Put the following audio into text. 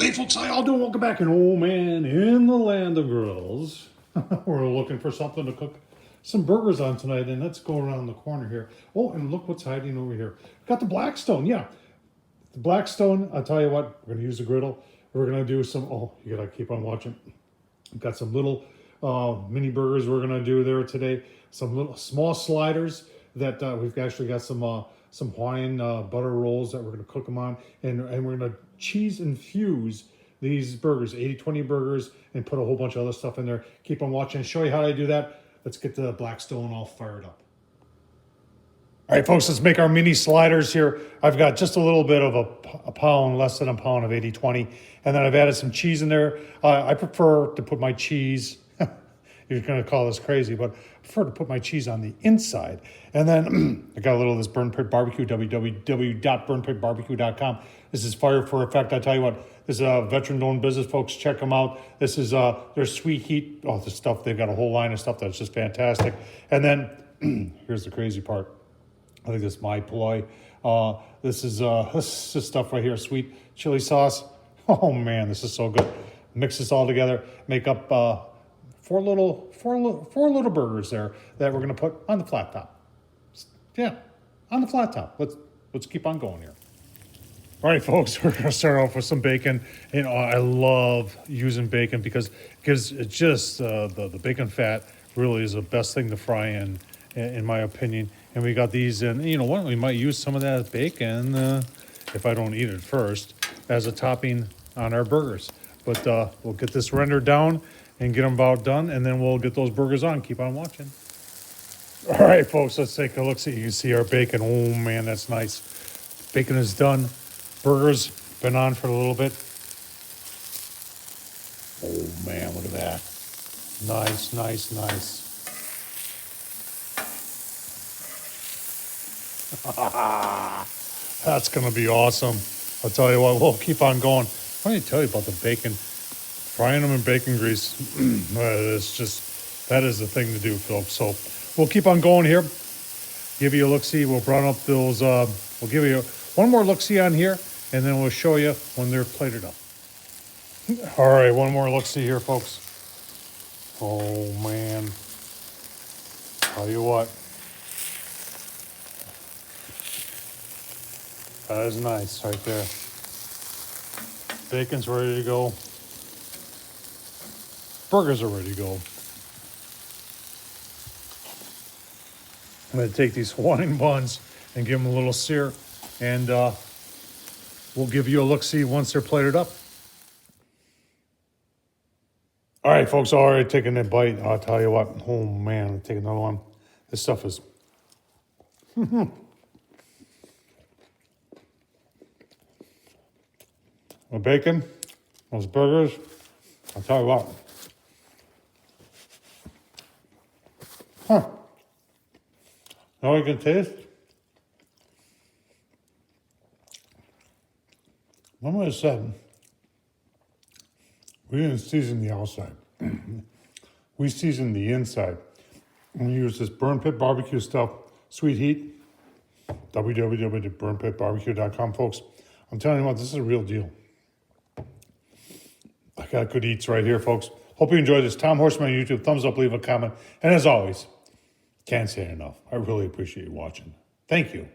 Hey folks, how y'all doing? Welcome back. And oh man, in the land of grills, we're looking for something to cook some burgers on tonight. And let's go around the corner here. Oh, and look what's hiding over here. Got the Blackstone, yeah. The Blackstone, I'll tell you what, we're gonna use the griddle. We're gonna do some, oh, you gotta keep on watching. We've got some little mini burgers we're gonna do there today. Some little small sliders that we've actually got some Hawaiian butter rolls that we're gonna cook them on. And we're gonna cheese infuse these burgers, 80-20 burgers, and put a whole bunch of other stuff in there. Keep on watching, show you how I do that. Let's get the Blackstone all fired up. All right, folks, let's make our mini sliders here. I've got just a little bit of a pound, less than a pound of 80-20, and then I've added some cheese in there. I prefer to put my cheese, you're gonna call this crazy, but I prefer to put my cheese on the inside. And then I got a little of this Burn Pit Barbecue, www.burnpitbarbecue.com. This is fire for effect. I tell you what, this is a veteran-owned business, folks. Check them out. This is their sweet heat. Oh, this stuff, they've got a whole line of stuff that's just fantastic. And then here's the crazy part. I think this is my ploy. This is stuff right here, sweet chili sauce. Oh man, this is so good. Mix this all together, make up four little burgers there that we're gonna put on the flat top. Yeah, on the flat top. Let's keep on going here. All right, folks, we're gonna start off with some bacon. You know, I love using bacon because it just the bacon fat really is the best thing to fry in my opinion. And we got these, and you know what? We might use some of that bacon, if I don't eat it first, as a topping on our burgers. But we'll get this rendered down and get them about done, and then we'll get those burgers on. Keep on watching. All right, folks, let's take a look. See, you can see our bacon. Oh man, that's nice. Bacon is done. Burgers been on for a little bit. Oh man, look at that. Nice, nice, nice. That's gonna be awesome. I'll tell you what, we'll keep on going. What did I tell you about the bacon? Frying them in bacon grease. It's just, that is the thing to do, folks. So we'll keep on going here. Give you a look-see. We'll brown up those, we'll give you one more look-see on here, and then we'll show you when they're plated up. All right, one more look-see here, folks. Oh, man. Tell you what. That is nice right there. Bacon's ready to go. Burgers are ready to go. I'm going to take these Hawaiian buns and give them a little sear, and we'll give you a look-see once they're plated up. All right, folks, already taking a bite. I'll tell you what. Oh, man, I'm taking another one. This stuff is... The bacon, those burgers, I'll tell you what. Huh. You know what you can taste? Somebody said we didn't season the outside. We seasoned the inside. We use this Burn Pit Barbecue stuff, sweet heat, www.burnpitbarbecue.com, folks. I'm telling you what, this is a real deal. I got good eats right here, folks. Hope you enjoyed this. Tom Horseman on YouTube. Thumbs up, leave a comment. And as always, can't say it enough. I really appreciate you watching. Thank you.